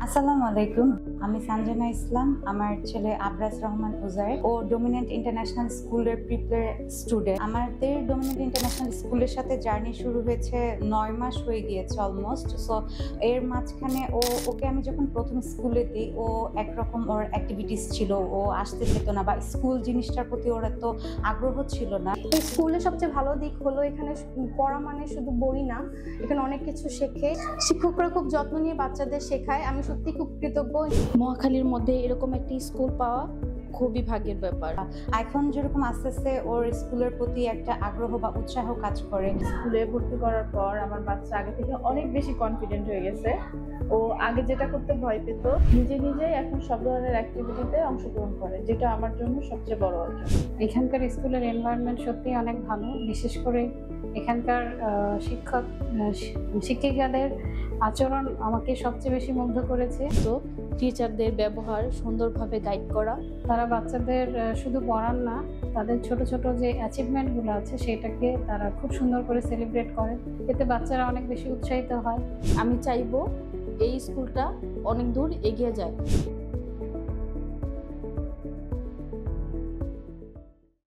আসসালামু আলাইকুম। আমি সঞ্জনা ইসলাম। আমার ছেলে আবরাজ রহমান উজাইর। ও ডোমিনেন্ট ইন্টারন্যাশনাল স্কুলের প্রিপেয়ার স্টুডেন্ট। আমাদের ডোমিনেন্ট ইন্টারন্যাশনাল স্কুলের সাথে জার্নি শুরু হয়েছে 9 মাস হয়ে গিয়েছে অলমোস্ট। সো এর মাঝখানে ওকে আমি যখন প্রথম স্কুলে দিই, ও একরকম ওর অ্যাক্টিভিটিস ছিল, ও আসতে যেত না বা স্কুল জিনিসটার প্রতি ওর এত আগ্রহ ছিল না। এই স্কুলের সবচেয়ে ভালো দিক হলো এখানে পড়া মানে শুধু বই না, এখানে অনেক কিছু শেখে। শিক্ষকরা খুব যত্ন নিয়ে বাচ্চাদের শেখায়। আমি সত্যি খুব কৃতজ্ঞ। মহাখালীর মধ্যে এরকম একটি স্কুল পাওয়া খুবই ভাগ্যের ব্যাপার। এখন যেরকম আস্তে আস্তে ওর স্কুলের প্রতি একটা আগ্রহ বা উৎসাহ কাজ করে। স্কুলে ভর্তি করার পর আমার বাচ্চা আগে থেকে অনেক বেশি কনফিডেন্ট হয়ে গেছে। ও আগে যেটা করতে ভয় পেত, নিজে নিজেই এখন সব ধরনের অ্যাক্টিভিটিতে অংশগ্রহণ করে, যেটা আমার জন্য সবচেয়ে বড় অর্জন। এখানকার স্কুলের এনভায়রনমেন্ট সত্যি অনেক ভালো। বিশেষ করে এখানকার শিক্ষিকাদের আচরণ আমাকে সবচেয়ে বেশি মুগ্ধ করেছে। তো টিচারদের ব্যবহার সুন্দরভাবে গাইড করা, তারা বাচ্চাদের শুধু পড়ান না, তাদের ছোট ছোট যে অ্যাচিভমেন্টগুলো আছে সেটাকে তারা খুব সুন্দর করে সেলিব্রেট করে। এতে বাচ্চারা অনেক বেশি উৎসাহিত হয়। আমি চাইবো এই স্কুলটা অনেক দূর এগিয়ে যায়।